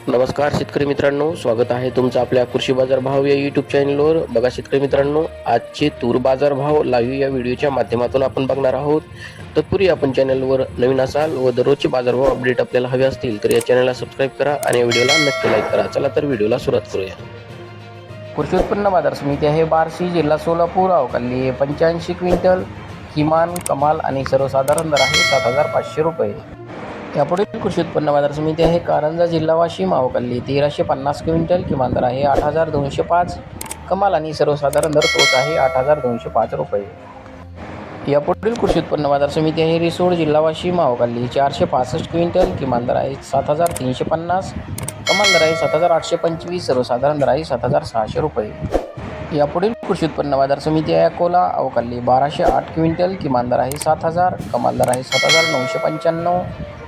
नमस्कार शेतकरी मित्रांनो, स्वागत आहे तुमचं आपल्या कृषी बाजार भाव या यूट्यूब चॅनलवर. बघा शेतकरी मित्रांनो, आजचे तूर बाजार भाव लाईव्ह या व्हिडिओच्या माध्यमातून आपण बघणार आहोत. तत्पूर्वी आपण चॅनलवर नवीन असाल व दररोजचे बाजारभाव अपडेट आपल्याला हवे असतील तर या चॅनलला सबस्क्राईब करा आणि या व्हिडिओला नक्की लाईक करा. चला तर व्हिडिओला सुरुवात करूया. कृषी उत्पन्न बाजार समिती आहे बार्शी, जिल्हा सोलापूर. अवकाली 85 क्विंटल. किमान, कमाल आणि सर्वसाधारण दर आहे 7,500 रुपये. यापुढील कृषी उत्पन्न बाजार समिती आहे कारंजा, जिल्हा वाशिम. अवकाली 1350 क्विंटल. किमान दर आहे 8,205. कमाल आणि सर्वसाधारण दर तोच आहे 8,205 रुपये. यापुढील कृषी उत्पन्न बाजार समिती आहे रिसोड, जिल्हा वाशिम. अवकाली 465 क्विंटल. किमान दर आहे 7,350. कमाल दर आहे 7,825. सर्वसाधारण दर आहे 7,600 रुपये. यापुढील कृषी उत्पन्न बाजार समिती आहे अकोला. अवकाली 1208 क्विंटल. किमान दर आहे 7,000. कमाल दर आहे 7,995.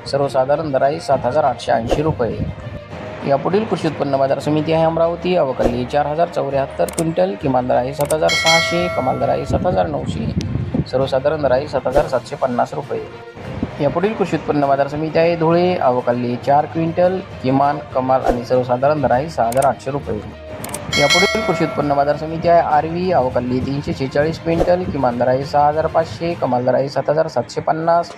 सर्वसाधारण दर आहे 7,880 रुपये. यापुढील कृषी उत्पन्न बाजार समिती आहे अमरावती. अवकाली 4,074 क्विंटल. किमान दर आहे 7,600. कमाल दर आहे 7,900. सर्वसाधारण दर आहे 7,750 रुपये. यापुढील कृषी उत्पन्न बाजार समिती आहे धुळे. अवकाली 4 क्विंटल. किमान, कमाल आणि सर्वसाधारण दर आहे 6,800 रुपये. यापुढील कृषी उत्पन्न बाजार समिती आहे आर्वी. अवकाली 346 क्विंटल. किमान दर आहे 6,500. कमाल दर आहे 7,750.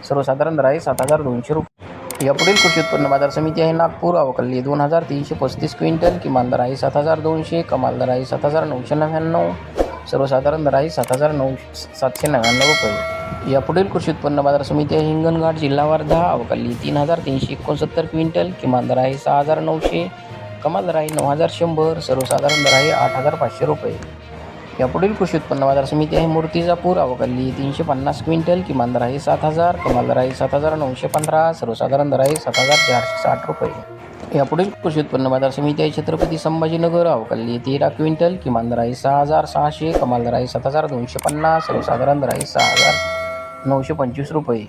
सर्वसाधारण दर आहे 7,200 रुपये. यापुढील कृषी उत्पन्न बाजार समिती आहे नागपूर. अवकाली 2,335 क्विंटल. किमान दर आहे 7,200. कमाल दर आहे 7,999. सर्वसाधारण दर आहे 7,799 रुपये. यापुढील कृषी उत्पन्न बाजार समिती आहे हिंगणघाट, जिल्हा वर्धा. अवकाली 3,369 क्विंटल. किमान दर आहे 6,900. कमाल दर आहे 9,100. सर्वसाधारण दर आहे 8,500 रुपये. यापुढील कृषी उत्पन्न बाजार समिती आहे मूर्तिजापूर. अवकाली 350 क्विंटल. किमान दर आहे 7,000. कमाल दर आहे 7,915. सर्वसाधारण दर आहे 7,460 रुपये. यापुढील कृषी उत्पन्न बाजार समिती आहे छत्रपती संभाजीनगर. अवकाली 13 क्विंटल. किमान दर आहे 6,600. कमाल दर आहे 7,250. सर्वसाधारण दर आहे 6,925 रुपये.